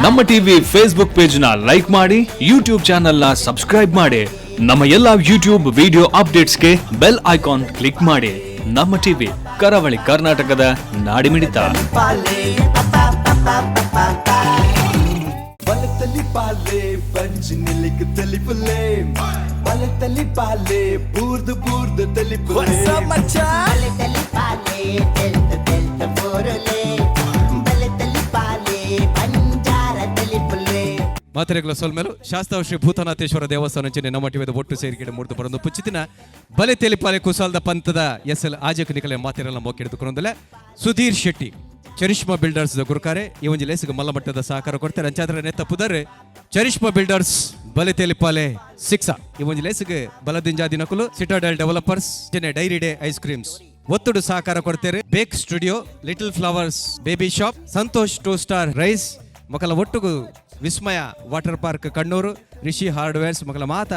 ನಮ್ಮ TV Facebook page ನ like ಮಾಡಿ, ಯೂಟ್ಯೂಬ್ ಚಾನೆಲ್ ನ ಸಬ್ಸ್ಕ್ರೈಬ್ ಮಾಡಿ. ನಮ್ಮ ಎಲ್ಲಾ ಯೂಟ್ಯೂಬ್ ವಿಡಿಯೋ ಅಪ್ಡೇಟ್ಸ್ಗೆ ಬೆಲ್ ಐಕಾನ್ ಕ್ಲಿಕ್ ಮಾಡಿ. ನಮ್ಮ ಟಿವಿ ಕರಾವಳಿ ಕರ್ನಾಟಕದ ನಾಡಿಮಿಡಿತ. ಮಾತೆರೆಗಳ ಸೊಲ್ಮೇಲು ಶಾಸ್ತ್ರ ಶ್ರೀ ಭೂತನಾಥೇಶ್ವರ ದೇವಸ್ಥಾನ ನಮ್ಮ ಟಿವಿದ ಒಟ್ಟು ಸೇರಿಕೆ ಮೂರ್ತು ಬರೋದು ಪುಚ್ಚಿತಿನ ಬಲೆ ತೆಲಿಪಾಲೆ ಕುಸಾಲದ ಪಂಥದ ಎಸ್.ಎಲ್. ಆಜಕ ನಿಕಲೆ ಮಾತೆರೆಲ್ಲ ಮೋಕೆಡುಕೊಂಡಲೆ ಸುಧೀರ್ ಶೆಟ್ಟಿ ಚರಿಷ್ಮಾ ಬಿಲ್ಡರ್ಸ್ ಗುರುಕಾರೆ ಈ ಒಂದು ಲೇಸಿಗೆ ಮಲ್ಲಮಟ್ಟದ ಸಹಕಾರ ಕೊಡ್ತಾರೆ. ಅಂಚಾದ್ರೆ ನೆತ್ತ ಪುದರೆ ಚರಿಷ್ಮಾ ಬಿಲ್ಡರ್ಸ್ ಬಲೆ ತೆಲಿಪಾಲೆ ಸಿಕ್ಸ ಈ ಒಂದು ಲೇಸಿಗೆ ಬಲದಿಂಜಾದಿ ನಕಲು Citadel developers dairy day ice creams ಒತ್ತುಡು ಸಹಕಾರ ಕೊಡ್ತಾರೆ. Bake studio, little flowers baby shop, Santosh 2 star rice ಮಕ್ಕಳ ಒಟ್ಟುಗು Vismaya water park Kannur, Rishi hardwares ಮಕ್ಕಳ ಮಾತ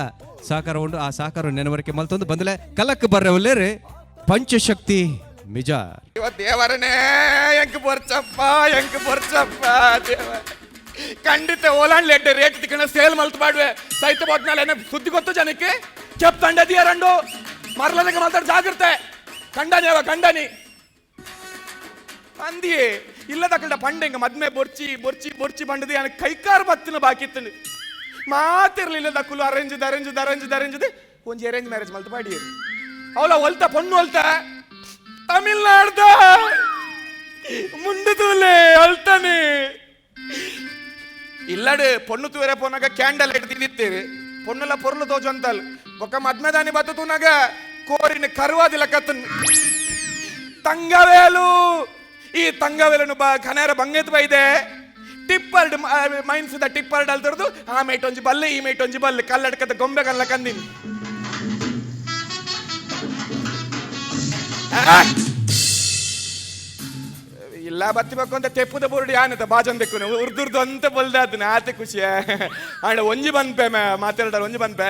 ಸಹಕಾರ ಉಂಡು. ಆ ಸಹಕಾರ ನೆನವರಿಕೆ ಮಲ್ತೊಂದು ಬಂದಲೆ ಕಲಕ್ ಬರ್ರೆ ಒಲ್ಲೇರೆ ಪಂಚಶಕ್ತಿ ಮಿಜಾರ್ ದೇವರನೇ ಎಂಕ್ ಬರ್ಚಪ್ಪ ದೇವ ಖಂಡಿತ ಓಲಾಂಡ್ ಲೆಡ್ ರೇಟ್ ತಿಕ್ಕಣ ಸೇಲ್ ಮಲ್ತು ಮಾಡುವೆ ಸೈತ ಬೋಟ್ನಾಳೆ ಸುದ್ದಿ ಗೊತ್ತು ಜನಕ್ಕೆ చెప్తండది రెండు మరలనగా మాట్లాడు జాగ్రత్త ಕಂಡನಿ ಅಂದಿ ಇಲ್ಲದಕ್ಕಳ ಪಂಡೆ ಹಿಂಗ ಮದ್ಮೆ ಬೊರ್ಚಿ ಬಂಡದಿ ಅನ ಕೈಕಾರ ಬತ್ತಿನ ಬಾಕಿ ಇತ್ತು ಮಾತಿರ್ಲಿಲ್ಲ ದಕ್ಕಲು ಅರೇಂಜ್ ಒಂಜಿ ಅರೇಂಜ್ ಮ್ಯಾರೇಜ್ ಮಲ್ತು ಪಾಡಿ ಅವಳ ಹೊಲ್ತ ಪೊಣ್ಣು ಹೊಲ್ತ ತಮಿಳ್ನಾಡ್ದ ಮುಂಡು ತೂಲೆ ಹೊಲ್ತಾನೆ ಇಲ್ಲಡು ಪೊಣ್ಣು ತೂರೆ ಪೋನಾಗ ಕ್ಯಾಂಡಲ್ ಲೈಟ್ ತಿನ್ನಿತ್ತೇವೆ ಪೊಣ್ಣೆಲ್ಲ ಪೊರ್ಲು ತೋಜು ಅಂತಲ್ ಒಕ್ಕ ಮದ್ಮೆದಾನಿ ಬತ್ತು ತೂನಾಗ ಕೋರಿನ ಕರುವಾದಿಲ್ಲ ಕತ್ತನ್ ತಂಗವೇಲು ಈ ತಂಗವೇಲನು ಕನೇರ ಬಂಗೆತ್ ಬೈದೆ ಟಿಪ್ಪರ್ಡ್ ಮೈನ್ಸಿದ ಟಿಪ್ಪರ್ಡ್ ಅಲ್ತರದು ಆ ಮೇಟ್ ಒಂಜಿ ಬಲ್ಲೆ ಈ ಮೇಟ್ ಒಂಜಿ ಬಲ್ಲೆ ಕಲ್ಲಡ್ಕದ ಗೊಂಬೆ ಕಲ್ಲ ಕಂದಿನಿ ಇಲ್ಲ ಬತ್ತಿಬೇಕು ಅಂತ ತೆಪ್ಪುದ ಬೋರ್ಡ್ ಯಾನತ ಬಾಜನ್ ತೆಕ್ಕು ಉರ್ದುರ್ದು ಅಂತ ಬಲ್ದಾದ್ನ ಆತೆ ಖುಷಿಯ ಆಂಡ ಒಂಜಿ ಬಂದ್ಪೆ ಮಾತಾಡ ಒಂಜಿ ಬಂದ್ಪೆ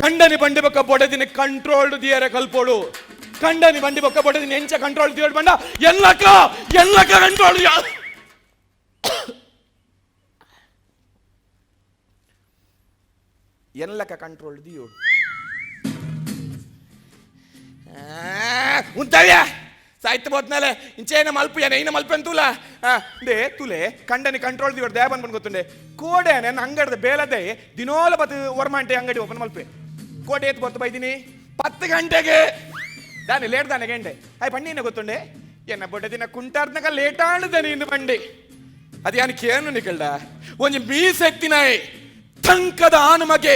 ಕಂಡನಿ ಬಂಡಿ ಬೊಕ್ಕ ಬೊಡೆದಿನ ಕಂಟ್ರೋಲ್ಡ್ ದಿಯರೆ ಕಲ್ಪೋಡು ಕಂಡನಿ ಬಂಡಿ ಬೊಕ್ಕ ಬೊಡೆದಿನ ಎಂಚ ಕಂಟ್ರೋಲ್ ದಿಯೋಡ್ ಬಂಡ ಎಲ್ಲಕ ಕಂಟ್ರೋಲ್ ಎಲ್ಲಕ ಕಂಟ್ರೋಲ್ ದಿಯೋಡ್ ಉಂತವ್ಯ ಸಾಯ್ತು ಬೋದ್ಮೇಲೆ ಇಂಚೇನ ಮಲ್ಪು ಏನ ಮಲ್ಪೆನ್ ತೂಲ ತುಲೆ ಕಂಡನಿ ಕಂಟ್ರೋಲ್ ದಿಯೋಡ್ ದೇ ಬಂದ್ ಗೊತ್ತುಂಡೆ ಕೋಡೆ ನನ್ನ ಅಂಗಡದ ಬೇಲದೆ ದಿನೋಲ ಬತ್ತು ವರ್ಮಾಂಟೆ ಅಂಗಡಿ ಓಪನ್ ಮಲ್ಪೆ ಕೋಟೆ ಎತ್ತು ಬರ್ತು ಬೈದಿನಿ 10 ಗಂಟೆಗೆ ದಾನಿ ಲೇಟ್ ದಾನೆ ಗಂಟೆ ಆಯ್ ಪಂಡಿನ ಗೊತ್ತುಂಡೆ ಎನ್ನ ಬೊಡ್ಡೆ ದಿನ ಕುಂಟಾರ್ನಕ ಲೇಟ್ ಆಣದೆ ನೀನು ಬಂಡಿ ಅದು ಯಾನು ಕೇನು ನಿಕಲ್ಡ ಒಂಜಿ ಮೀಸೆತ್ತಿನಾಯ್ ತಂಕದ ಆನು ಮಗೆ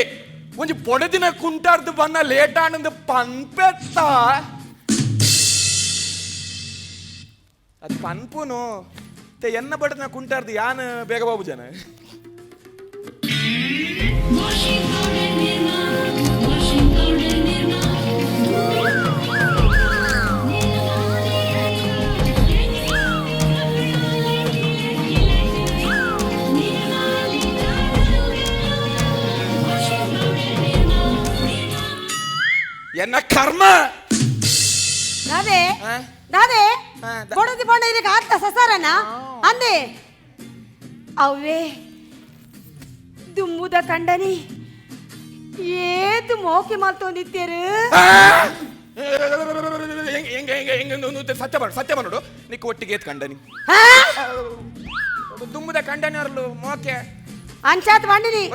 ಒಂಜಿ ಬೊಡೆದಿನ ಕುಂಟಾರ್ದು ಬನ್ನ ಲೇಟ್ ಆನಂದು ಪನ್ಪೆತ್ತ ಅದು ಪನ್ಪುನು ಎನ್ನ ಬಡದಿನ ಕುಂಟಾರ್ದು ಯಾನು ಬೇಗ ಬಾಬು ಜನ ಎನ್ನ ಕರ್ಮ ನಾನೇ ಬಡದಿ ಬಂಡ ಇದಕ್ಕೆ ಆಗ್ತಾ ಸಸಾರನ ಅಂದೆ ಅವೇ ದುಮ್ಮುದ ಕಂಡನಿ ಏದು ಮೋಕೆ ಮಾತೊಂದಿತ್ತೇರು ಸತ್ಯ ನೋಡು ನಿಕ್ಕ ಒಟ್ಟಿಗೆ ಏತ್ ಕಂಡನಿ ದುಮ್ಮುದ ಕಂಡನಿ ಅವರಲು ಮೋಕೆ ಅಂಚಾತ್ ಬಂಡಿನಿ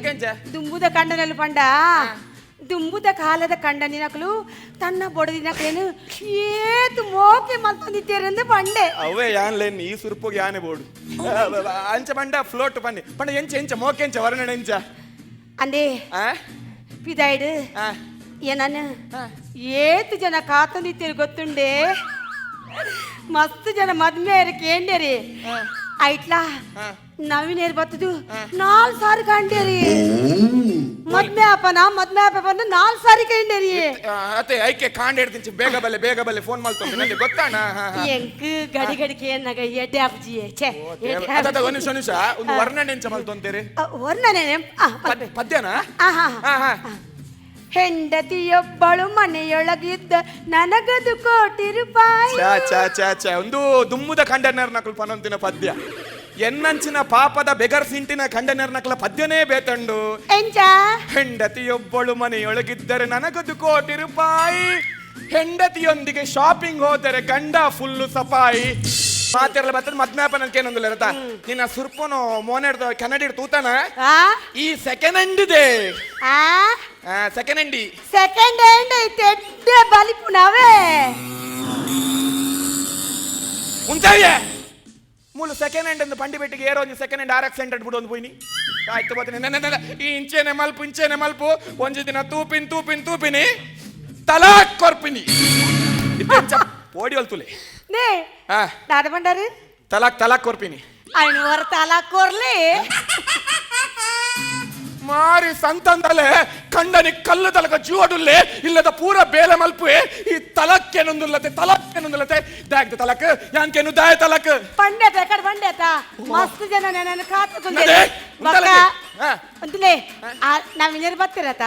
ದುಂಬುದ ಕಂಡನಲ್ಲಿ ಪಂಡ ದುಂಬುದ ಕಾಲದ ಕಂಡನಿನಕಲು ತನ್ನ ಬೊಡದಿನಕಲೇನು ಏತು ಮೋಕೆ ಮಲ್ತೊಂದಿತ್ತೇರೆಂದು ಬಂಡೆ ಅವೇ ಯಾನ್ಲೇನ್ ಈ ಸುರುಪೋಗಿ ಯಾನೆ ಬೋಡು ಅಂಚ ಬಂಡ ಫ್ಲೋಟ್ ಪಂಡೆ ಪಂಡ ಎಂಚ ಮೋಕೆ ಎಂಚ ವರ್ಣನೆ ಎಂಚ ಅಂದೆ ಪಿದಾಯ್ಡು ಏನನ್ನ ಏತು ಜನ ಕಾತೊಂದಿತ್ತೇರು ಗೊತ್ತುಂಡೆ ಮಸ್ತ್ ಜನ ಮದ್ಮೆ ಕೇಂಡೇರಿ ಐಟ್ಲಾ ನವೀನೇರ್ ಬತ್ತದು 4 ಸಾರಿ ಕಂಡೇರಿ ಮದ್ಮೆ ಆಪನ 4 ಸಾರಿ ಕಂಡೇರಿ ಅತ್ತೆ ಐಕೆ ಕಾಂಡ ಹಿಡ್ತಿಂಚಿ ಬೇಗ ಬಲ್ಲೆ ಫೋನ್ ಮಾಡ್ತೊಂಡೆ ನನಗೆ ಗೊತ್ತಾಣ ಎಂಕ್ ಗಡಿಗಡಿಕೆ ಏನಾಗ ಎಡ್ಡೆ ಅಪ್ಜಿಯೇ ಛೇ ಅದ ಒಂದು ವರ್ಣನೆ ಎಂಚ ಮಲ್ತೊಂತೇರಿ ವರ್ಣನೆ ಪದ್ಯನಾ ಹೆಂಡತಿಯೊಬ್ಬಳು ಮನೆಯೊಳಗಿದ್ದ ನನಗದು ಕೋಟಿ ರೂಪಾಯಿ ಒಂದು ದುಮ್ಮುದ ಕಂಡನರ್ ನಕಲು ಪನೊಂದಿನ ಪದ್ಯ ಎನ್ನಂಚಿನ ಪಾಪದ ಬೆಗರ್ ಸಿಂಟಿನ ಖಂಡನೆರ್ನಕಲ ಪದ್ಯನೇ ಬೇತಂಡು ಎಂಚ ಹೆಂಡತಿಯೊಬ್ಬಳು ಮನೆಯೊಳಗಿದ್ದರೆ ನನಗದು ಕೋಟಿ ರೂಪಾಯಿ, ಹೆಂಡತಿಯೊಂದಿಗೆ ಶಾಪಿಂಗ್ ಹೋದರೆ ಗಂಡ ಫುಲ್ಲು ಸಫಾಯಿ. ಮಾತೆಲ್ಲ ಬರ್ತದೆ ಮದ್ಮ್ಯಾಪ ನನ್ಕೇನೊಂದಿಲ್ಲ ರತ ನಿನ್ನ ಸುರ್ಪನು ಮೋನೆಡ್ದ ಕನ್ನಡಿ ತೂತಾನ ಆ ಈ ಸೆಕೆಂಡ್ ಹ್ಯಾಂಡ್ ಇದೆ, ಆ ಸೆಕೆಂಡ್ ಹ್ಯಾಂಡಿ ಸೆಕೆಂಡ್ ಹ್ಯಾಂಡ್ ತೆಡ್ಡೆ ಬಲಿಪುನವೇ ಉಂಟಾಯ್ಯ ಮೂಲು ಸೆಕೆಂಡ್ ಹ್ಯಾಂಡ್ ಎಂದು ಪಂಡಿ ಬೆಟ್ಟಿಗೆ ಏರೋ ಒಂದು ಸೆಕೆಂಡ್ ಹ್ಯಾಂಡ್ RX ಸೆಂಟರ್ ಬಿಡು ಒಂದು ಹೋಯ್ನಿ ಆಯ್ತು ಬರ್ತೀನಿ ಈ ಇಂಚೆನೆ ಮಲ್ಪು ಒಂಜಿ ದಿನ ತೂಪಿನಿ ತಲಾಕ್ ಕೊರ್ಪಿನಿ ಓಡಿ ಹೊಲ್ತುಲೆ ನೇ ದಾದ ಬಂಡಾರು ತಲಾಕ್ ಕೊರ್ಪಿನಿ ఆయన వర తలా కొర్లి ಮಾರಿ ಸಂತಂದಲೆ ಕಂಡನಿ ಕಲ್ಲು ತಲಕ ಜೀವಡುಲ್ಲೆ ಇಲ್ಲದ ಪೂರ ಬೇಲೆ ಮಲ್ಪುವೆ ಈ ತಲಕ್ಕೇನೊಂದುಲ್ಲತೆ ದಾಗ್ದ ತಲಕ್ ಯಾನ್ಕೇನು ದಾಯ ತಲಕ್ పండేత ఎక్కడ పండేత మస్తు జన నేను కాతుకుందే ನಡೆ, బక్క ಉಂಟಲಗೆ. ಹಾ. ಅಂತಿಲೆ ನಾವು ವಿನರ್ ಬತ್ತಿರತ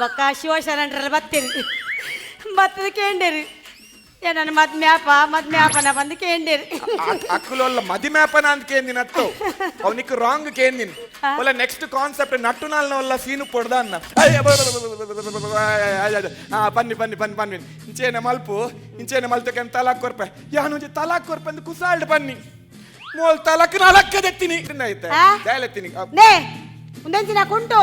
ಬಕ್ಕ ಶಿವಶರಣರ ಬತ್ತಿರಿ ಬತ್ತದ ಕೇಂಡೇರಿ ನನ್ನ ಮದ್ಮ್ಯಾಪನ ಬಂದು ಕೇಂಡೇರಿ ಅಕ್ಕುಲೊಲ್ಲ ಮದಿಮ್ಯಾಪನ ಅಂತ ಕೇಂದಿನತ್ತು ಅವನಿಕ್ ರಾಂಗ್ ಕೇಂದಿನ್ ಒಲ್ಲ ನೆಕ್ಸ್ಟ್ ಕಾನ್ಸೆಪ್ಟ್ ನಟ್ಟು ನಾಲ್ನವಲ್ಲ ಸೀನು ಪೊಡ್ದ ಅನ್ನ ಪನ್ನಿ ಇಂಚೇನೆ ಮಲ್ತಕ್ಕೆ ತಲಾಕ್ ಕೊರ್ಪೆ ಯಾನು ತಲಾಕ್ ಕೊರ್ಪೆ ಅಂತ ಕುಸಾಲ್ಡ್ ಬನ್ನಿ ಮೋಲ್ ತಲಾಕ್ ನಾಲ್ಕದೆತ್ತೀನಿ ಆಯ್ತಾ ಜಾಯಲೆತ್ತೀನಿ ನೇ ఉందంచిన కుంటు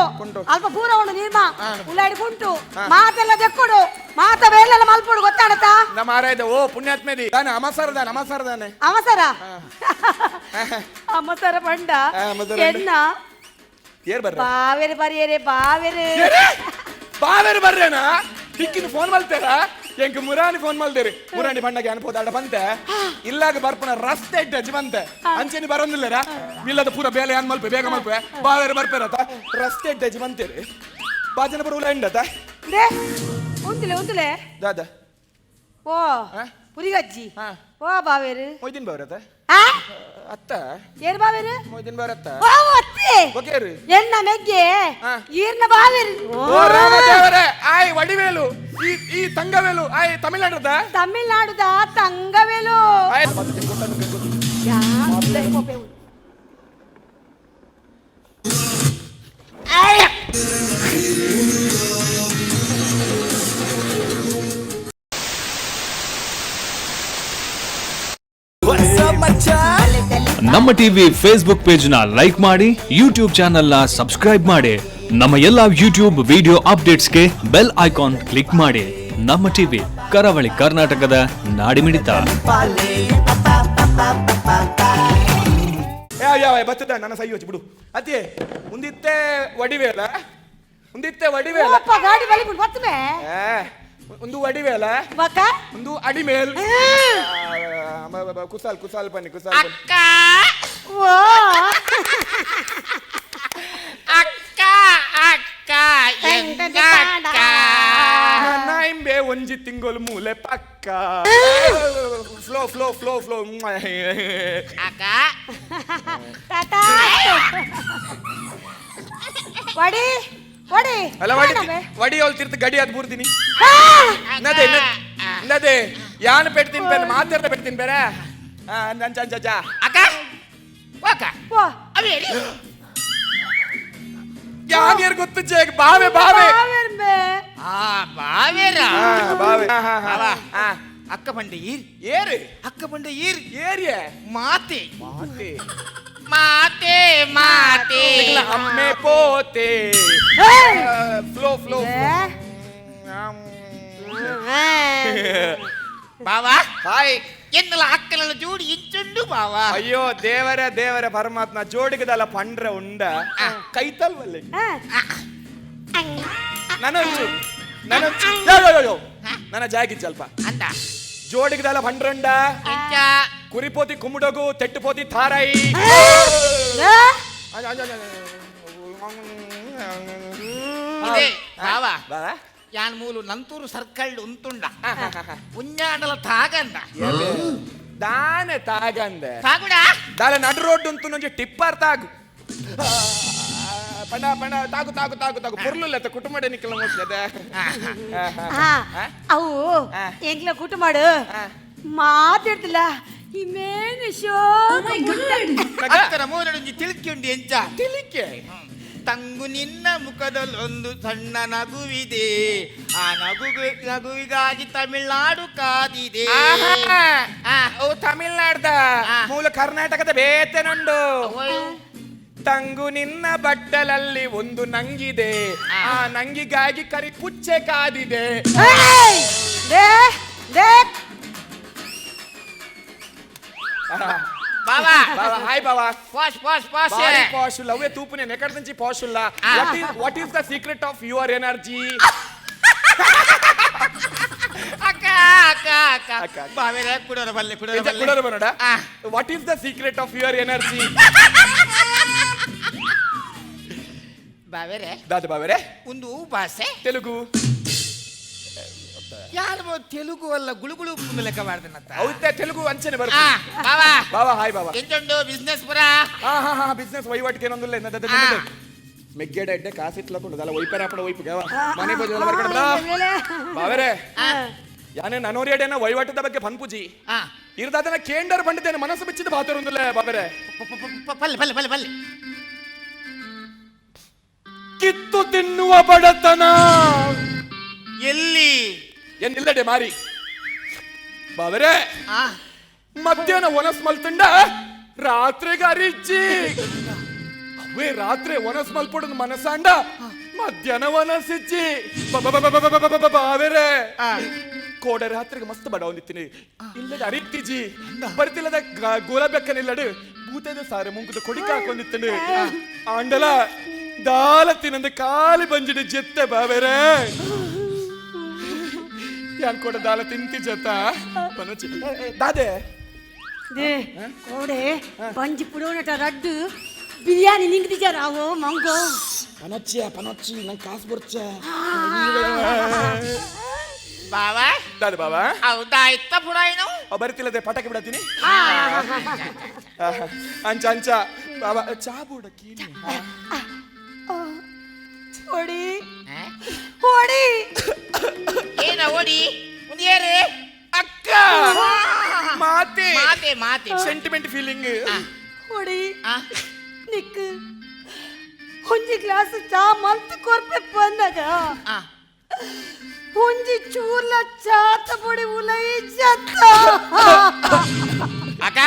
అల్ప పూర ఉండు నీర్మా ఉల్లాడి కుంటు మాతెల్ల దెక్కుడు మాత వేళ్ళ మల్పుడు గొత్తాడత ನಮಾರಾಯ್ದ ಓ ಪುಣ್ಯಾತ್ಮೇದಿ ದಾನೆ ಅಮಸರದಾನೆ అవసర అమ్మసర పండ అమ్మసర పండ. ఎన్న ಏರ್ ಬರ್ರ బావేరు పరియేరే బావేరు ಬಾವೇರು ಬರ್ರೇನಾ ಹಿಕ್ಕಿನ ಫೋನ್ ಮಲ್ತೇರ ಎಂಕ್ ಮುರಾನಿ ಫೋನ್ ಮಲ್ದೇರಿ ಮುರಾನಿ ಬಣ್ಣಗೆ ಅನ್ಬೋದಾಡ ಬಂತೆ ಇಲ್ಲಾಗ ಬರ್ಪನ ರಸ್ತೆ ಡಜ್ ಬಂತೆ ಅಂಚೆನಿ ಬರೋದಿಲ್ಲರ ಇಲ್ಲದ ಪೂರ ಬೇಲೆ ಏನ್ ಮಲ್ಪೆ ಬೇಗ ಮಲ್ಪೆ ಬಾವೇರು ಬರ್ಪೇರತ ರಸ್ತೆ ಡಜ್ ಬಂತೇರಿ ಬಾಜನ ಬರುವುಲ ಎಂಡತ రే ఉంతులే ದಾದಾ ఓ పురిగజ్జి ఓ బావేరు ಮೊಯ್ದಿನ್ ಬಾವ್ರತ ఆ ಅತ್ತ ఏరు బావేరు ಮೊಯ್ದಿನ್ ಬಾವ್ರತ್ತ ఓ వత్తి ಓಕೇರಿ ఎన్న మెగ్గే ఈర్న బావేరు ಓ ರಾಮದೇವರೇ ಆಯ್ ವಡಿವೇಲು ಈ ತಂಗವೇಲು ಆಯ್ ತಮಿಳ್ನಾಡದ తమిళనాడుದ ತಂಗವೆಲು ಆಯ್ ನಮ್ಮ ಟಿವಿ ಫೇಸ್ಬುಕ್ ಪೇಜ್ ನ ಲೈಕ್ ಮಾಡಿ, ಯೂಟ್ಯೂಬ್ ಚಾನೆಲ್ ನ ಸಬ್ಸ್ಕ್ರೈಬ್ ಮಾಡಿ, ನಮ್ಮ ಎಲ್ಲಾ ಯೂಟ್ಯೂಬ್ ವಿಡಿಯೋ ಅಪ್ಡೇಟ್ಸ್ಗೆ ಬೆಲ್ ಐಕಾನ್ ಕ್ಲಿಕ್ ಮಾಡಿ. ನಮ್ಮ ಟಿವಿ ಕರಾವಳಿ ಕರ್ನಾಟಕದ ನಾಡಿಮಿಡಿತ. ಯಾವ ಬರ್ತದ ನನ್ನ ಸೈ ಹೋಚಿ ಬಿಡು ಅತಿ ಮುಂದಿತ್ತೆ ವಡಿವೇಲ ಓಪ್ಪ ಗಾಡಿ ಬಲಿಪುಡು ಬತ್ತಮೆ ಒಂದು ವಡಿವೇಲ ಬಕ ಒಂದು ಅಡಿಮೇಲ್ ಕುಸಾಲ್ ಬನ್ನಿ ಅಕ್ಕ ಓ ಅಕ್ಕ ಅಕ್ಕ ಎಂಗ ಅಕ್ಕ ನಾಯಿಂಬೆ ಒಂಜಿ ತಿಂಗಳು ಮೂಲೆ ಪಕ್ಕ ಫ್ಲೋ ಅಕ್ಕ ಟಾಟಾ ವಡಿ ಅಲ್ಲ ವಡಿ ಹೊಲ್ತಿರ್ತ ಗಡಿ ಅದ್ ಬೂರ್ತೀನಿ ನದೇ ಯಾನ್ ಪೆಡ್ತೀನಿ ಬೇರೆ ಮಾತಾಡ್ದ ಪೆಡ್ತೀನಿ ಬೇರೆ ನಂಜ ಅಕ್ಕ ಅಕ್ಕ ಓ ಅವೇರಿ ಯಾನ್ಯಾರು ಗೊತ್ತು ಜೇಗ್ ಬಾವೆ ಬಾವೆರ್ಮೆ ಆ ಬಾವೇರ ಬಾವೆ ಬಾವ ಅಕ್ಕ ಬಂಡೆ ಈರ್ ಏರಿ ಅಕ್ಕ ಬಂಡೆ ಈರ್ ಏರಿಯ ಮಾತೆ ಮಾತೆ ಮಾತೆ ಮಾತೆ ಅಮ್ಮೆ ಪೋತೆ ಫ್ಲೋ ಬಾವಾ ಹಾಯ್ ಎನ್ನಲ ಅಕ್ಕಲ ಜೋಡಿ ಇಂಚುಂಡು ಬಾವಾ ಅಯ್ಯೋ ದೇವರ ಪರಮಾತ್ಮ ಜೋಡಿಗದಲ್ಲ ಪಂಡ್ರೆ ಉಂಡ ಕೈತಲ್ವಲ್ಲಿ ನನ್ನ ಜಾಗಿದ್ ಸ್ವಲ್ಪ ಅಂದ ಜೋಡಿಗದಲ್ಲ ಪಂಡ್ರಂಡ ಎಂಚ ಕುರಿಪೋತಿ ಕುಮ್ಮುಡಗು ತೆಟ್ಟುಪೋತಿ ತಾರಾಯಿ ಇದೆ ಬಾವಾ ಬಾವಾ ಯಾನ್ ಮೂಲು ನಂತೂರು ಸರ್ಕಲ್ ಉಂತುಂಡ ಉಂಜಾಡಲ ತಾಗಂದ ದಾನೆ ತಾಗಂದೆ ತಾಗುಡ ದಾಲೆ ನಡು ರೋಡ್ ಉಂಟು ನೊಂಜಿ ಟಿಪ್ಪರ್ ತಾಗು ಪಂಡ ತಾಗು ಪುರ್ಲುಲ್ಲ ಕುಟುಂಬ ನಿಕ್ಕಲ ಮೋಸ್ಲದ ಅವು ಎಂಗ್ಲ ಕೂಟ ಮಾಡು ಮಾತಾಡ್ತಿಲ್ಲ ಹಿಮೇನ್ ಶೋಕ ಅತ್ತರ ಮೂರಡೊಂಜಿ ತಿಳ್ಕೊಂಡಿ ಎಂಚ ತಿಳಿಕೆ ತಂಗು ನಿನ್ನ ಮುಖದಲ್ಲೊಂದು ಸಣ್ಣ ನಗುವಿದೆ ಆ ನಗುವಿಗಾಗಿ ತಮಿಳ್ನಾಡು ಕಾದಿದೆ ಓ ತಮಿಳ್ನಾಡ್ದ ಆ. ಮೂಲ ಕರ್ನಾಟಕದ ಬೇತೆನುಂಡು ಓಯ್. ತಂಗು ನಿನ್ನ ಬಟ್ಟಲಲ್ಲಿ ಒಂದು ನಂಗಿದೆ ಆ ನಂಗಿಗಾಗಿ ಕರಿ ಪುಚ್ಚೆ ಕಾದಿದೆ ಬಾವಾ ಹಾಯ್ ಬಾವಾ ಪಾಶ್ ಪಾಶ್ ಪಾಶ್ ಪಾಶುಲ್ಲ ಅವೇ ತೂಪುನೆ ನೆಕಡ್ದಂಚಿ ಪಾಶುಲ್ಲ what is the secret of your energy ಅಕ್ಕ ಅಕ್ಕ ಅಕ್ಕ ಅಕ್ಕ. ಬಾವೇರೆ ಕುಡೋರ ಬಲ್ಲೆ ಕುಡೋರ ಬಲ್ಲೆ ಕುಡೋರು ಬನ್ನಡ ಆ. What is the secret of your energy ಬಾವೇರೆ ದಾದ ಬಾವೇರೆ ಒಂದು ಭಾಷೆ ತೆಲುಗು ಯಾರು ತೆಲುಗು ಅಲ್ಲ ಗುಳುಗುಳು ಮುಂದೆ ಲೆಕ್ಕ ಮಾಡ್ತಾನಂತ ಹೌದೇ ತೆಲುಗು ಅಂಚನೆ ಆ, ಬರುತ್ತೆ ಬಾವಾ ಬಾವಾ ಹಾಯ್ ಬಾವಾ ಎಂತುಂಡು ಬಿಸ್ನೆಸ್ ಪುರ ಹಾ ಬಿಸ್ನೆಸ್ ವಹಿವಾಟಿಗೆ ಏನೊಂದಿಲ್ಲ ಮೆಗ್ಗೆಡ ಎಡ್ಡೆ ಕಾಸು ಇಟ್ಲಕೊಂಡು ಅಲ್ಲ ವೈಪರ ಹಾಪಡ ವೈಪಿಗೆ ಮನೆ ಬೋಜಲ್ಲ ಬರ್ಕೊಂಡ ಬಾವೇರೆ ಯಾನೇ ನನೋರಿಯಡೇನ ವಹಿವಾಟದ ಬಗ್ಗೆ ಪನ್ಪುಜಿ ಆ, ಇರ್ದಾದನ ಕೇಂಡರ್ ಬಂಡಿದ್ದೇನೆ ಮನಸ್ಸು ಬಿಚ್ಚಿದ ಬಾತರೊಂದಿಲ್ಲ ಬಾಬೇರೆ ಪಲ್ಲೆ ಪಲ್ಲೆ ಪಲ್ಲೆ ಪಲ್ಲೆ ಕಿತ್ತು ತಿನ್ನುವ ಬಡತನ ಎಲ್ಲಿ ಏನಿಲ್ಲಡೆ ಮಾರಿ ಬಾಬೇರೆ ಆ, ಮಧ್ಯಾಹ್ನ ಒನಸ್ ಮಲ್ತಂಡ ರಾತ್ರಿಗೆ ಅರಿಚ್ಚಿ ಅವೇ ರಾತ್ರಿ ಒನಸ್ ಮಲ್ಪಡೋದು ಮನಸ್ಸಾಂಡ ಮಧ್ಯಾಹ್ನ ಒನಸಿಚ್ಚಿ ಬಾವೇರೆ ಕೋಡೆ ರಾತ್ರಿಗೆ ಮಸ್ತ್ ಬಡ ಒಂದಿತ್ತೀನಿ ಇಲ್ಲದ ಅರಿತಿಜಿ ಬರ್ತಿಲ್ಲದ ಗೋಲಬೆಕ್ಕನಿಲ್ಲಡು ಭೂತದ ಸಾರೆ ಮುಂಕುದ ಕೊಡಿಕ ಹಾಕೊಂಡಿತ್ತಂಡು ಆಂಡಲ ದಾಲ ತಿನ್ನಂದ ಕಾಲಿ ಬಂಜಿಡಿ ಜೆತ್ತೆ ಬಾವೇರೆ ಯಾನ್ ಕೂಡ ದಾಲ ತಿಂತಿ ಜೊತ್ತ ಪನೋಚಿ ದಾದೆ ಕೋಡೆ ಬಂಜಿ ಪುಡೋನಟ ರಡ್ಡು ಬಿರಿಯಾನಿ ನಿಂಗದಿಜ ರಾವೋ ಮಂಗೋ ಪನೊಚ್ಚಿ ನಂಗೆ ಕಾಸು ಬರ್ಚ ಬಾವಾ ದಾದ ಬಾಬಾ ಹೌದಾ ಇತ್ತ ಪುರ ಏನು ಬರ್ತಿಲ್ಲದೆ ಪಟಾಕಿ ಬಿಡತ್ತೀನಿ ಅಂಚ ಅಂಚ ಬಾಬಾ ಚಾ ಬುಡಕ್ಕಿ ಹೊಡಿ ಹೊಡಿ ಏನ ಓಡಿ ಒಂದು ಏರಿ ಅಕ್ಕ ಮಾತೆ ಮಾತೆ ಮಾತೆ ಸೆಂಟಿಮೆಂಟ್ ಫೀಲಿಂಗ್ ಹೊಡಿ ಆ, ನಿಕ್ ಒಂಜಿ ಗ್ಲಾಸ್ ಚಾ ಮಲ್ತ್ ಕೊರ್ಪೆ ಬಂದಾಗ ಆ. ಒಂಜಿ ಚೂರ್ಲ ಚಾತ ಪೊಡಿ ಉಲೈ ಜತ್ತ ಅಕ್ಕ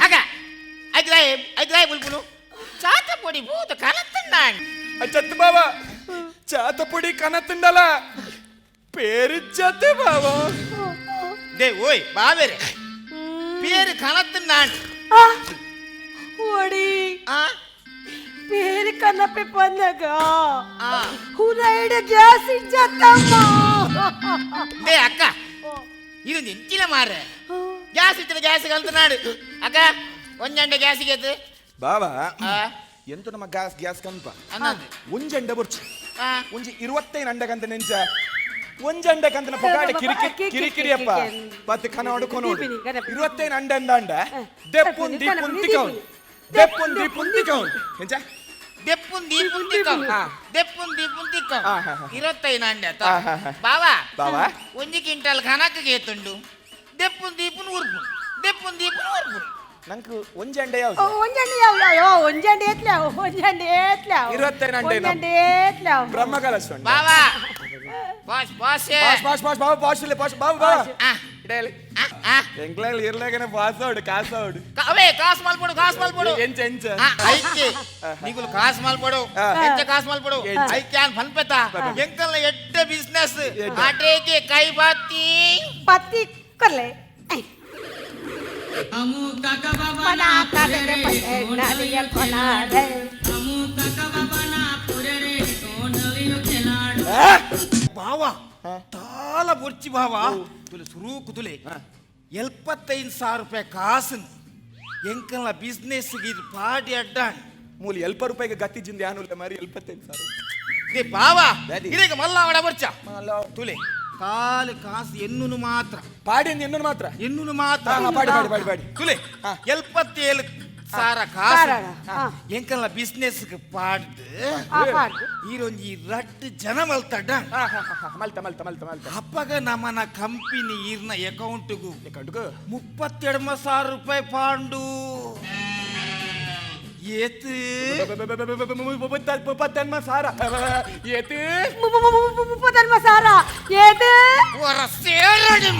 ಅಕ್ಕ ಐದ್ರಾಯ್ ಬುಲ್ಬುಲು ಚಾತ ಪೊಡಿ ಭೂತ ಕಲತ್ತಂಡಾಣ್ ಚತ್ ಬಾಬಾ ಚಾತ ಪುಡಿ ಕನ ತಿಂಡಲ പേരിച്ചത്തെ ബാബാ ದೇ ಓಯ್ ಬಾವೇರೆ പേര് കലത്തണ്ടാണ് ಹೊಡಿ ആ ಬೇರೆ ಕನ್ನಪ್ಪೆ ಬಂದಾಗ ಆ ಹುರೈಡ ಗ್ಯಾಸ್ ಇಜ್ಜತ್ತಮ್ಮ ದೇ ಅಕ್ಕ ಇದು ನೆಂಚಿನ ಮಾರೆ ಗ್ಯಾಸ್ ಇತ್ತಿನ ಗ್ಯಾಸ್ ಕಲ್ತನಾಡು ಅಕ್ಕ ಒಂಜಂಡೆ ಗ್ಯಾಸಿಗೆ ಎದ್ದು ಬಾಬಾ ಆ ಎಂತ ನಮ್ಮ ಗ್ಯಾಸ್ ಕನ್ಪ ಅನ್ನಂದು ಒಂಜಂಡ ಬುರ್ಚಿ ಆ ಒಂಜಿ 25 ಅಂಡಕಂತ ನೆಂಚ ಒಂಜಂಡ ಕಂತನ ಪಗಾಡೆ ಕಿರಿಕಿರಿಯಪ್ಪ ಪತ್ತು ಕನ ಹೊಡ್ಕೊನೋಡು 25 ಅಂಡ ದೆಪ್ಪುನ್ ದೀಪುನ್ ತಿಕೌನ್ ದೆಪ್ಪುನ್ ದೀಪುನ್ ತಿಕೌನ್ ಎಂಚ ದೆಪ್ಪುನ್ ದೀಪುನ್ ತಿಕ್ಕಂ ದೆಪ್ಪುನ್ ದೀಪುನ್ ತಿಕ್ಕಂ ಆ, ಹಾ, ಹಾ. 25 ಅಂಡೆ ಆ, ಹಾ, ಹಾ. ಬಾವಾ ಬಾವಾ ಒಂಜಿ ಕ್ವಿಂಟಲ್ ಕನಕ್ಕೆ ಏತುಂಡು ದೆಪ್ಪುನ್ ದೀಪುನ್ ಉರ್ಪುನ್ ದೆಪ್ಪುನ್ ದೀಪುನ್ ಉರ್ಪುನ್ ನಂಗೆ ಒಂಜಂಡ ಯಾವ್ದು ಒಂಜಂಡಿ ಯಾವ ಒಂಜಂಡಿ ಏತ್ಲಾವ್ ಒಂಜಂಡಿ ಏತ್ಲಾವ್ 25 ಅಂಡೆ ಒಂಜಂಡಿ ಏತ್ಲಾವ್ ಬ್ರಹ್ಮಕಲಶ ಬಾವಾ ಬಾಸ್ ಬಾಸ್ ಪಾಸ್ ಬಾಬಾ ಪಾಸ್ಲೆ ಪಾಸ್ ಬಾಬಾ ಆ ಇಡಲಿ ಆ ಆ ಎಂಗ್ಲಲ್ಲಿ ಇರ್ಲಾಗನೆ ಪಾಸೋಡು ಕಾಸೋಡು ಅವೇ ಕಾಸು ಮಲ್ಪಡು ಕಾಸು ಮಲ್ಪಡು ಎಂಚ ಎಂಚ ಐಕೆ ನಿಗುಲು ಕಾಸು ಮಲ್ಪಡು ಆ. ಎಂಚ ಕಾಸು ಮಲ್ಪಡು ಎಂಚ. ಐಕೆ ಅನ್ ಫನ್ಪೆತ ಎಂಕಲ್ನ ಎಡ್ಡ ಬಿಸ್ನೆಸ್ ಆಟೇಕೆ ಕೈ ಬಾತಿ ಪತ್ತಿ ಕೊರ್ಲೆ ಬಾವ ತಾಲ ಬುರ್ಚಿ ಬಾವ ತುಲೆ ಸುರೂಕು ತುಲೆ 75,000 ರೂಪಾಯಿ ಕಾಸನ್ ಎಂಕಲ್ನ ಬಿಸ್ನೆಸ್ ಇದು ಪಾಡಿ ಅಡ್ಡಾಣ್ ಮೂಲ 70 ರೂಪಾಯಿಗೆ ಗತ್ತಿಜಿಂದ ಯಾನುಲ್ಲ ಮಾರಿ 75,000 ದೇ ಬಾವ ದಾದಿ. ಇದೀಗ ಮಲ್ಲ ಅವಡ ಬರ್ಚ ತುಲೆ ಕಾಲು ಕಾಸು ಎನ್ನುನು ಮಾತ್ರ ಪಾಡಿ ಎನ್ನು ಮಾತ್ರ ಎನ್ನುನು ಮಾತ್ರ ಹಾ, ಪಾಡಿ ಪಾಡಿ ಪಾಡಿ ಪಾಡಿ ತುಲೆ ಹಾ. 77 ಸಾರ ಸಾರ, ಕಾಸು ಎಂಕಲ್ಲ ಬಿಸ್ನೆಸ್ ಪಾಡ್ದು ಪಾಡ್ದು ಈರೊಂಜಿ ರಡ್ಡು ಜನ ಮಲ್ತಡ್ಡ ಮಲ್ತ ಅಪ್ಪಗ ನಮ್ಮನ ಕಂಪನಿ ಈರ್ನ ಅಕೌಂಟ್ಗು 32,000 ರೂಪಾಯಿ ಪಾಂಡು ಏತು ಸಾರ ಏತು 30 ಸಾರ ಏത് ಹೊರ ಸೇರಡಿ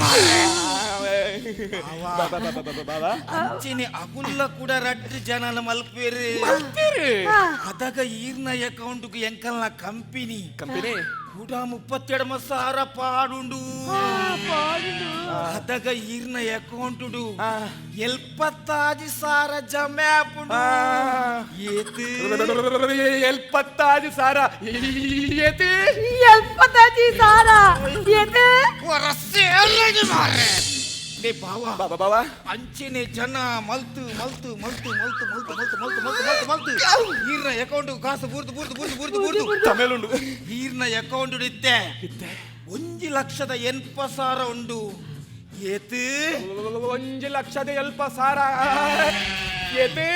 ಅಂಚಿನಿ ಅಗುಲ್ಲ ಕೂಡ ರಡ್ಡು ಜನಲ ಮಲ್ಪೇರು ಅದಾಗ ಈರ್ನ ಅಕೌಂಟ್ಗು ಎಂಕಲ್ನ ಕಂಪನಿ ಕೂಡ 32,000 ಪಾಡುಂಡು ಅದಾಗ ಈರ್ನ ಅಕೌಂಟುಡು 70,000 ಜಮೆ ಆಪುಂಡು ಏತು 70,000 ಸಾರ ಏತು 70 ಸಾರ ಏത് ಹೊರ ಸೇರಡಿ ಮಾರೆ ದೇ ಬಾವಾ ಬಾಬಾ ಅಂಚೆನೆ ಜನ ಮಲ್ತು ಈರ್ನ ಅಕೌಂಟ್ ಕಾಸು ಬೂರ್ದು ತಮೇಲುಂಡು ಈರ್ನ ಅಕೌಂಟ್ ಇತ್ತೆ 1,80,000 ಉಂಡು ಏತು 1,70,000 ಸಾರ ಏತು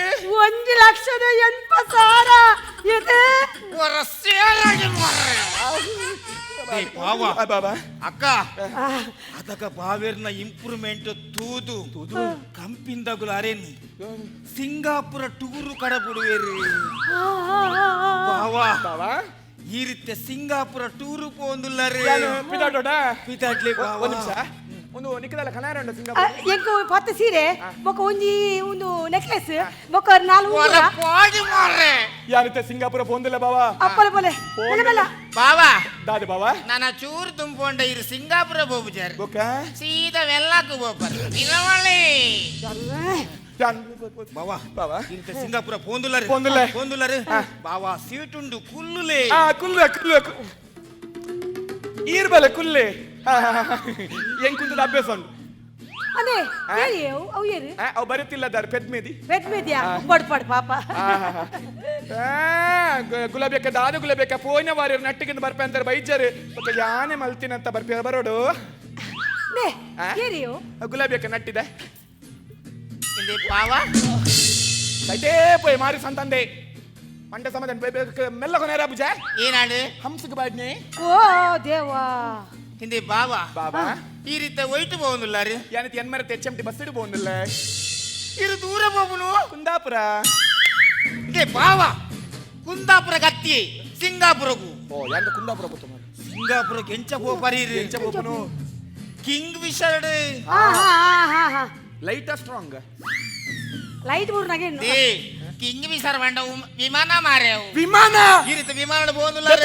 1,80,000 ಸಾರ ಏത് ಹೊರ ಸೇರಡಿ ಮಾರೆ ದೇ ಬಾವಾ ಬಾಬಾ ಅಕ್ಕ ಅದಕ್ಕ ಬಾವೇರ್ನ ಇಂಪ್ರೂವ್ಮೆಂಟ್ ತೂದು ಕಂಪಿಂದಗುಲ ಅರೇನಿ ಸಿಂಗಾಪುರ ಟೂರು ಕಡಬಿಡುವೇರಿ ಬಾವಾ ಬಾಬಾ ಈ ರೀತಿ ಸಿಂಗಾಪುರ ಟೂರು ಪೋಂದುಲ್ಲರಿ ಪಿದಾಟೋಡ ಪಿತಾಟ್ಲಿ ಒಂದು ನಿಮಿಷ ಒಂದು ನಿಕ್ಕದಲ್ಲ ಕನಾರಂಡ ಸಿಂಗಾಪುರ ಎಂಕು 10 ಸೀರೆ ಬೊಕ ಒಂಜಿ ಒಂದು ನೆಕ್ಲೆಸ್ ಬೊಕ 4 ಉಂಗುರ ಪಾಡಿ ಮಾರೆ ಯಾರಿತ್ತೆ ಸಿಂಗಾಪುರ ಪೋಂದಿಲ್ಲ ಬಾವಾ ಅಪ್ಪಲೆ ಪೊಲೆ ಬಲ ಬಾವಾ ದಾದೆ ಬಾವಾ ನನ್ನ ಚೂರು ತುಂಬಿಕೊಂಡ ಇರು ಸಿಂಗಾಪುರ ಬೋಬುಜಾರ್ ಬೊಕ್ಕ ಸೀದಾ ವೆಲ್ಲಾಕು ಬೋಬರ್ ನಿಲವಳ್ಳಿ ಬಾವಾ ಬಾವಾ ಇಂತ ಸಿಂಗಾಪುರ ಪೋಂದುಲ್ಲರಿ ಪೋಂದುಲ್ಲರಿ ಬಾವಾ ಸೀಟುಂಡು ಕುಲ್ಲುಲೆ ಕುಲ್ಲು ಈರ್ಬಲೆ ಕುಲ್ಲೆ ಎಂಕುಂತದ ಅಭ್ಯಾಸ ಉಂಟು ಅನೆ ಏರಿ ಅವು ಏರಿ ಅವು ಬರುತ್ತಿಲ್ಲ ದಾರ ಪೆದ್ಮೇದಿ ಬೆಟ್ಮೇದ್ಯಾ ಪಡ್ ಪಾಪ ಗುಲಾಬಿಯಕ್ಕ ದಾದ ಗುಲಾಬಿಯಕ್ಕ ಪೋಯ್ನ ವಾರ ನಟ್ಟಿಗಿಂದ ಬರ್ಪೆ ಅಂತಾರೆ ಬೈಜರ್ ಯಾನೆ ಮಲ್ತಿನಂತ ಬರ್ಪೆ ಬರೋಡು ನೇ ಏರಿ ಗುಲಾಬಿಯಕ್ಕ ನಟ್ಟಿದೆ ಇಂದೆ ಬಾವಾ ಸೈಟೇ ಪೋಯ್ ಮಾರಿ ಸಂತಂದೆ ಮಂಡೆ ಸಮಾಧಾನ ಮೆಲ್ಲ ಕೊನೆರ ಬುಜ ಏನಾಡು ಹಂಸಕ್ಕೆ ಬಾಡ್ನೆ ಓ ದೇವಾ ಹಿಂದೆ ಬಾವಾ ಬಾಬಾ ಈ ರೀತಿ ಒಯ್ಟು പോകുന്നില്ലാರು ಯಾನತಿ ಎನ್ಮರತೆ HMT ಬಸ್ ಇಡು പോകുന്നിಲ್ಲ ಇರು ದೂರ ಹೋಗುನು ಕುಂದಾಪುರ ಹಿಂದೆ ಬಾವಾ ಕುಂದಾಪುರ ಗತ್ತಿ ಸಿಂಗಾಪುರಗೂ ಓ ಯಾನ ಕುಂದಾಪುರ ಗೊತ್ತು ಮಾರಿ ಸಿಂಗಾಪುರ ಕೆಂಚ ಹೋಪರಿರು ಎಂಚ ಹೋಪನು ಕಿಂಗ್ ವಿಷರ್ಡ್ ಹಾ ಲೈಟ್ ಸ್ಟ್ರಾಂಗ್ ಲೈಟ್ ಬೂರ್ ನಗೆ ದೇ ಕಿಂಗ್ ವಿಷರ್ ಬಂಡ ವಿಮಾನ ಮಾರ್ಯಾವು ವಿಮಾನ ಈ ರೀತಿ ವಿಮಾನ പോകുന്നില്ലാರು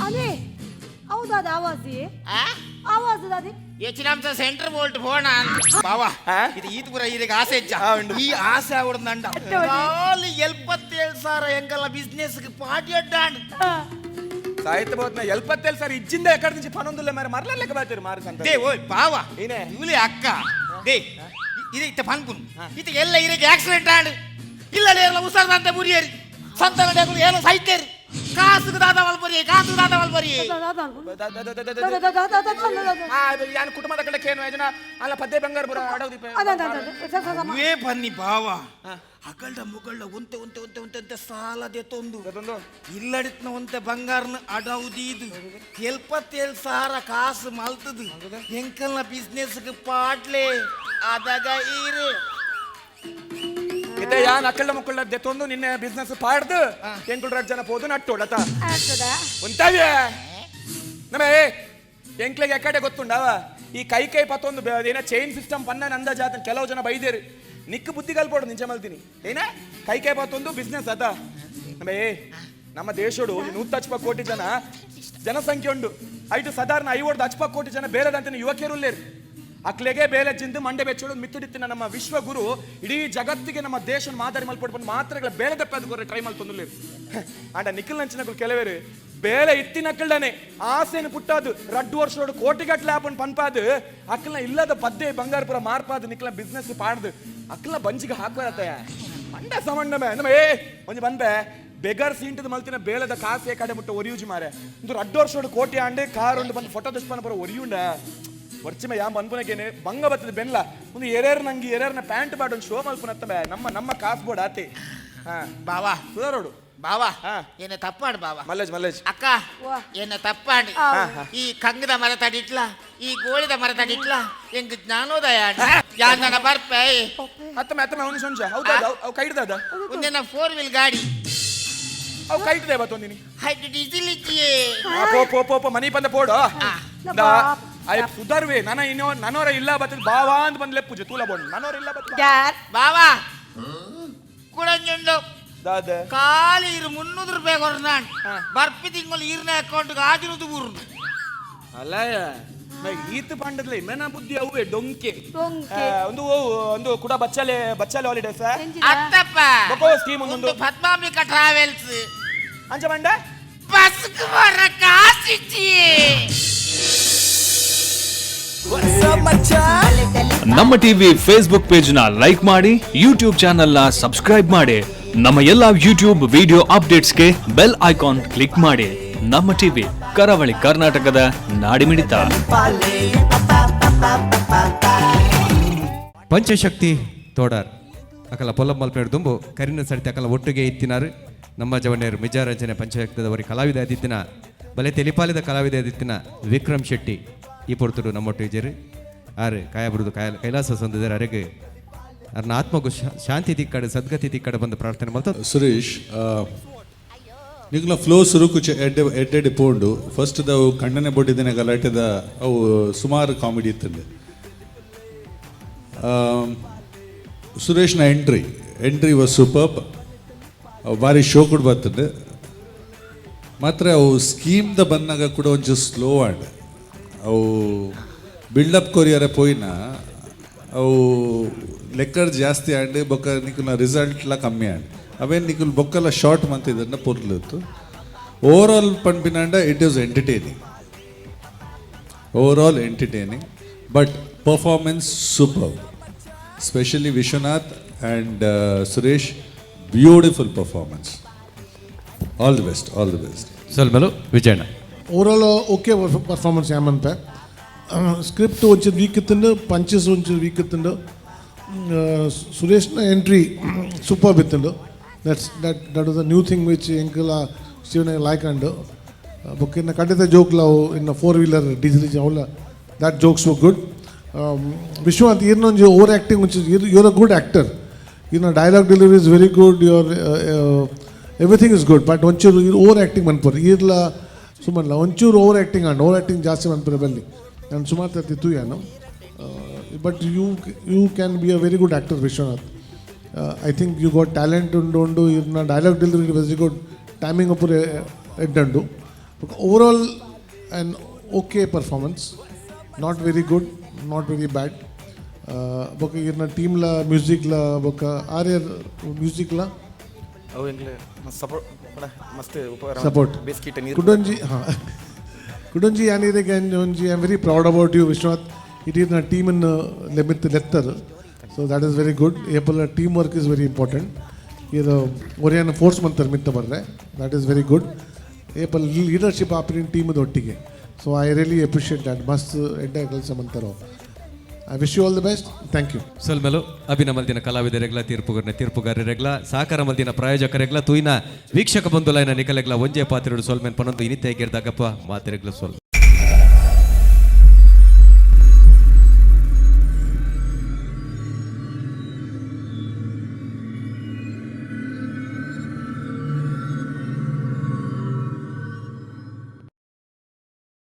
ಅದೇ ಹೌದಾದ ಆವಾಜ್ ದಾದಿ ಹೆಚ್ಚಿನ ಸೆಂಟರ್ ಬೋಲ್ಟ್ ಹೋಣ ಬಾವಾ ಇದು ಈತ್ಪುರ ಇದಕ್ಕೆ ಆಸೆ ಹೆಚ್ಚ ಈ ಆಸೆ ಅವಡ್ದಂಡ ಖಾಲಿ 70,000 ಎಂಕಲ್ಲ ಬಿಸ್ನೆಸ್ ಪಾರ್ಟಿ ಅಡ್ಡಾಂಡ್ ಸಾಹಿತ್ಯ ಬಹುತ್ನ 70,000 ಸಾರಿ ಇಜ್ಜಿಂದ ಎಕಡೆ నుంచి ಪನೊಂದುಲ್ಲ ಮಾರ ಮರ್ಲಲೆಕ್ಕ ಬಾತಿರು ಮಾರ ಸಂತ ದೇ ಓಯ್ ಬಾವಾ ಏನೇ ಇವಲಿ ಅಕ್ಕ ದೇ ಇದು ಇತ್ತ ಪನ್ಪುನ್ ಇತ್ತ ಎಲ್ಲ ಇರಕ್ಕೆ ಆಕ್ಸಿಡೆಂಟ್ ಆಂಡ್ ಇಲ್ಲ ಎಲ್ಲ ಉಸರ್ದಂತೆ ಮುರಿಯರಿ ಸಂತ ನಡೆಗಳು ಏನು ಸಾಯ್ತೇರಿ ಕಾಸುಗೆ ದಾದ ಮಲ್ಪರಿ ಯಾನ್ ಕುಟುಂಬದ ಕಡೆ ಕೇನು ಯೋಜನ ಅಲ್ಲ ಪದ್ದೆ ಬಂಗಾರ ಬರ ಆಡೋದಿ ಇವೇ ಬನ್ನಿ ಬಾವ ಅಕಲ್ಡ ಮುಗಳ್ಳ ಒಂತೆ ಸಾಲದೆ ತೊಂದು ಇಲ್ಲಡಿತ್ನ ಒಂತೆ ಬಂಗಾರನ ಅಡೌದೀದು 70,000 ಕಾಸು ಮಲ್ತದು ಎಂಕಲ್ನ ಬಿಸ್ನೆಸ್ಗೆ ಪಾಟ್ಲೆ ಅದಾಗ ಈರು ಇದೆ ಯಾನ್ ಅಕ್ಕಳ್ಳ ಮುಕ್ಕಳ್ಳ ದೆತ್ತೊಂದು ನಿನ್ನೆ ಬಿಸ್ನೆಸ್ ಪಾಡ್ದು ಎಂಕುಳ ಜನ ಪೋದು ನಟ್ಟೋಡತ ಉಂಟವ್ಯ ನಮೇ ಎಂಕ್ಲೆಗೆ ಎಕಡೆ ಗೊತ್ತುಂಡವ ಈ ಕೈ ಪತ್ತೊಂದು ಏನ ಚೈನ್ ಸಿಸ್ಟಮ್ ಪನ್ನ ನಂದ ಜಾತ ಕೆಲವು ಜನ ಬೈದೇರು ನಿಕ್ಕು ಬುದ್ಧಿ ಕಲ್ಪೋಡು ನಿಜ ಮಲ್ತೀನಿ ಏನ ಕೈ ಪತ್ತೊಂದು ಬಿಸ್ನೆಸ್ ಅದ ನಮೇ ನಮ್ಮ ದೇಶೋಡು 150 ಕೋಟಿ ಜನಸಂಖ್ಯೆ ಉಂಡು ಐಟು ಸಾಧಾರಣ 50 ಕೋಟಿ ಜನ ಬೇರೆದಂತ ಯುವಕರುಲ್ಲೇರು ಅಕ್ಲೆಗೆ ಬೇಲೆ ಜಿಂದು ಮಂಡೆ ಬೆಚ್ಚೋಡು ಮಿತ್ತುಡಿತ್ತಿನ ನಮ್ಮ ವಿಶ್ವಗುರು ಇಡೀ ಜಗತ್ತಿಗೆ ನಮ್ಮ ದೇಶ ಮಾದರಿ ಮಲ್ಪಡ್ಕೊಂಡು ಮಾತ್ರಗಳ ಬೇಲೆ ದಪ್ಪೆ ಟ್ರೈ ಮಲ್ತೊಂದುಲ್ಲೇರು ಅಂಡ ನಿಖಿಲ್ ನಂಚಿನಗಳು ಕೆಲವೇರು ಬೇಲೆ ಇತ್ತಿನಕ್ಕಳನೆ ಆಸೆನು ಪುಟ್ಟಾದು 2 ವರ್ಷೋಡು ಕೋಟಿಗಟ್ಲೆ ಆಪನ್ ಪನ್ಪಾದು ಅಕ್ಕಲ್ನ ಇಲ್ಲದ ಪದ್ದೆ ಬಂಗಾರಪುರ ಮಾರ್ಪಾದು ನಿಖಿಲ ಬಿಸ್ನೆಸ್ ಪಾಡ್ದು ಅಕ್ಕಲ್ನ ಬಂಜಿಗೆ ಹಾಕೋರತ್ತ ಮಂಡ ಸಮಣ್ಣಮೆ ನಮ್ಮ ಒಂಜಿ ಬಂದೆ ಬೆಗರ್ ಸೀಂಟದ ಮಲ್ತಿನ ಬೇಲದ ಕಾಸೆ ಕಡೆ ಮುಟ್ಟ ಒರಿಯೂಜಿ ಮಾರೆ ಒಂದು 2 ವರ್ಷೋಡು ಕೋಟಿ ಆಂಡೆ ಕಾರ್ ಒಂದು ಬಂದು ಫೋಟೋ ದಸ್ಪಾನ ಬರೋ ಒರಿಯುಂಡ ವರ್ಚಿಮ ಯಾಮ್ ಅನ್ಪುನಕೇನೆ ಬಂಗ ಬತ್ತದ ಬೆನ್ಲ ಒಂದು ನಂಗೆ ಎರೇರ್ನ ಪ್ಯಾಂಟ್ ಬಾಡ್ ಒಂದು ಶೋ ಮಲ್ಪುನತ್ತ ನಮ್ಮ ಕಾಸ್ ಬೋರ್ಡ್ ಆತೆ ಬಾವಾ ಸುಧಾರೋಡು ಬಾವಾ ಏನ ತಪ್ಪಾಡು ಬಾವಾ ಮಲ್ಲೇಜ್ ಅಕ್ಕ ಏನ ತಪ್ಪಾಡಿ ಈ ಕಂಗದ ಮರ ತಡಿಟ್ಲ ಈ ಗೋಳಿದ ಮರ ತಡಿಟ್ಲ ಎಂಗ್ ಜ್ಞಾನೋದಯ ಯಾನ ಬರ್ಪೆ ಅತ್ತಮ್ಮ ಅವನು ಸಂಜ ಹೌದಾ ಅವು ಕೈಡ್ದದ ಒಂದಿನ 4 ವೀಲ್ ಗಾಡಿ ಅವು ಕೈಟ್ದೆ ಬತ್ತೊಂದಿನಿ ಹೈಟ್ ಡೀಸೆಲ್ ಇಚ್ಚಿಯೇ ಪೋ ಮನಿ ಬಂದ ಪೋಡು ಅಯ್ಯ ಸುಧಾರ್ವೆ ನನ್ನೋರ ಇಲ್ಲ ಬತ್ತದ ಬಾವಾ ಅಂತ ಬಂದ್ಲೆ ಪೂಜೆ ತೂಲ ಬೋಡ್ ನನ್ನೋರ ಇಲ್ಲ ಬತ್ತ ಬಾವಾ ಕುಡಂಜುಂಡು ದಾದ ಕಾಲಿ 300 ರೂಪಾಯಿ ಕೊಡ್ನಾನ್ ಬರ್ಪಿ ತಿಂಗಳು ಈರ್ನ ಅಕೌಂಟ್ಗೆ ಆಗಿರೋದು ಊರ್ನು ಅಲ್ಲ ಈತ ಪಂಡದ್ಲೆ ಮೇನ ಬುದ್ಧಿ ಅವೇ ಡೊಂಕೆ ಒಂದು ಕೂಡ ಬಚ್ಚಾಲೆ ಹಾಲಿಡೇಸ್ ಅತ್ತಪ್ಪ ಬಕೋ ಸ್ಕೀಮ್ ಒಂದು ಪದ್ಮಾಂಬಿಕಾ ಟ್ರಾವೆಲ್ಸ್ ಅಂಚ ಬಂಡ ಬಸ್ ಬರ ಕಾಸಿಚ್ಚಿ ನಮ್ಮ ಟಿವಿ ಫೇಸ್ಬುಕ್ ಪೇಜ್ ನ ಲೈಕ್ ಮಾಡಿ ಯೂಟ್ಯೂಬ್ ಚಾನೆಲ್ ನ ಸಬ್ಸ್ಕ್ರೈಬ್ ಮಾಡಿ ನಮ್ಮ ಎಲ್ಲಾ ಯೂಟ್ಯೂಬ್ ವಿಡಿಯೋ ಅಪ್ಡೇಟ್ಸ್ಗೆ ಬೆಲ್ ಐಕಾನ್ ಕ್ಲಿಕ್ ಮಾಡಿ. ನಮ್ಮ ಟಿವಿ ಕರಾವಳಿ ಕರ್ನಾಟಕದ ನಾಡಿಮಿಡಿತ. ಪಂಚಶಕ್ತಿ ತೋಡಾರ್ ಅಕಲ ಪೊಲ್ಲಂ ಮಲ್ಪೇಡು ದುಂಬು ಕರಿನ ಸಡಿತ ಅಕಲ ಒಟ್ಟಿಗೆ ಇತ್ತಿನಾರು ನಮ್ಮ ಜವನೇರು ಮಿಜಾರಂಜನೆ ಪಂಚಶಕ್ತದವರಿ ಕಲಾವಿದ ಆದಿತ್ತಿನ ಬಲೆ ತೆಲಿಪಾಲಿದ ಕಲಾವಿದ ಆದಿತ್ತಿನ ವಿಕ್ರಮ್ ಶೆಟ್ಟಿ ಈ ಪೊರ್ತುಡು ನಮ್ಮೊಟ್ಟಿಗೆ ಆರು ಕಾಯಬರುದು ಕೈಲಾಸ ಸಂದದರ ಅರೆಗೆ ಅವ್ರನ್ನ ಆತ್ಮಗೂ ಶಾಂತಿ ತಿಕ್ಕಡೆ ಸದ್ಗತಿ ತಿಕ್ಕಡೆ ಬಂದು ಪ್ರಾರ್ಥನೆ ಮಾಡ್ತಾ ಸುರೇಶ್ ನಿಗ್ಲ ಫ್ಲೋ ಸುರುಕು ಎಡ್ಡೆ ಪೋಂಡು ಫಸ್ಟ್ ಅವು ಕಣ್ಣನೆ ಬೊಟ್ಟಿದ್ದೇನೆ ಗಲಾಟೆದ ಅವು ಸುಮಾರು ಕಾಮಿಡಿ ಇತ್ತಂದೆ ಸುರೇಶ್ನ ಎಂಟ್ರಿ ವಾಸ್ ಸೂಪರ್ಬ್ ಭಾರಿ ಶೋ ಕೂಡ ಬರ್ತದೆ ಮಾತ್ರ ಅವು ಸ್ಕೀಮ್ದ ಬಂದಾಗ ಕೂಡ ಒಂಚೂರು ಸ್ಲೋ ಆಡ್ ಅವು ಬಿಲ್ಡಪ್ ಕೊರಿಯರ ಪೋಯಿನ ಅವು ಲೆಕ್ಕರ್ ಜಾಸ್ತಿ ಆಂಡ್ ಬೊಕ್ಕ ನಿಕುಲ ರಿಸಲ್ಟ್ಲ ಕಮ್ಮಿ ಆಂಡ್ ಅವೇನು ನಿಕುಲ್ ಬೊಕ್ಕಲ್ಲ ಶಾರ್ಟ್ ಮಂತಿದ್ದ ಪೊರ್ಲಿತ್ತು ಓವರ್ ಆಲ್ ಪಂಪಿನಾಂಡ it is entertaining but performance super specially Vishwanath and Suresh beautiful performance all the best ಸ್ವಲ್ಪಲು ವಿಜಯಣ್ಣ ಓವರಾಲ್ ಓಕೆ ಪರ್ಫಾರ್ಮೆನ್ಸ್ ಏಮಂತ ಸ್ಕ್ರಿಪ್ಟ್ ಒಂಚೂರು ವೀಕ್ ಇತ್ತಂಡು ಪಂಚಸ್ ಒಂಚೂರು ವೀಕ್ ಇತ್ತಂಡು ಸುರೇಶ್ನ ಎಂಟ್ರಿ ಸೂಪರ್ ಇತ್ತಂಡು that was the new thing which ಎಂಕಲ ಸ್ಟೀವನ್ ಲೈಕ್ ಅಂಡು ಬುಕ್ ಇನ್ನು ಖಂಡಿತ ಜೋಕ್ಲವು ಇನ್ನು 4-ವೀಲರ್ ಡೀಸೆಲ್ ಅವಲ್ಲ that jokes were good Vishwanath ಇನ್ನೊಂದು ಓವರ್ ಆ್ಯಕ್ಟಿಂಗ್ ಒಂಚೂರು ಯುವರ್ ಅ ಗುಡ್ ಆ್ಯಕ್ಟರ್ ಇನ್ನು dialogue delivery is very good your everything is good but ಒಂಚೂರು ಓವರ್ ಆ್ಯಕ್ಟಿಂಗ್ ಮನ್ಪರು ಇರ್ಲ ಸುಮ್ಮಲ್ಲ ಒಂಚೂರು ಓವರ್ ಆ್ಯಕ್ಟಿಂಗ್ ಜಾಸ್ತಿ ಮನ್ಪರು ಬಲ್ಲಿ ನಾನು ಸುಮಾರು ತತ್ತಿತ್ತು ಏನು but you can be a very good actor Vishwanath I think you got talent ಉಂಡು ಇರ್ನ dialogue delivery very good timing ಅಪ್ಪು ಎಡ್ಡಂಡು overall an okay performance not very good not very bad ಬೊಕ್ಕ ಇರ್ನ ಟೀಮ್ಲ ಮ್ಯೂಸಿಕ್ಲ ಬೊಕ್ಕ ಆರ್ಯರ್ ಮ್ಯೂಸಿಕ್ಲ ಸಪೋರ್ಟ್ ಕುಡಂಜಿ ಯಾನಿರಿಗೆ ಒಂಜಿ I am very proud about you Vishwanath it is ನ ಟೀಮ್ ಇನ್ ಲೆತ್ತರ್ so that is very good able team work is very important ಇದು ಒರಿಯನ್ನ ಫೋರ್ಸ್ ಮಂತಾರೆ ಮಿತ್ತ ಬರ್ರೆ that is very good able leadership ಆಪಿನ ಟೀಮದ ಒಟ್ಟಿಗೆ so I really appreciate that ಮಸ್ತ್ ಎಡ್ಡ ಕೆಲಸ ಮಂತಾರೋ I wish you all the best thank you ಸ್ವಲ್ಪಲು ಅಭಿನ ಮಲ್ದಿನ ಕಲಾವಿದರೆಗ್ಲ ತೀರ್ಪುಗಾರರೆಗ್ಲ ಸಹಕಾರ ಮಲ್ದಿನ ಪ್ರಾಯೋಜಕರೆಗ್ಲ ತೂಯಿನ ವೀಕ್ಷಕ ಬಂಧುಲೈನ ನಿಕಲೆಗ್ಲ ಒಂಜೆ ಪಾತ್ರೆಡು ಸೊಲ್ಮೆನ್ ಪನೊಂದು ಇನಿತೆ ಗೆರ್ದಾಗಪ್ಪ ಮಾತೆರೆಗ್ಲ ಸೊಲ್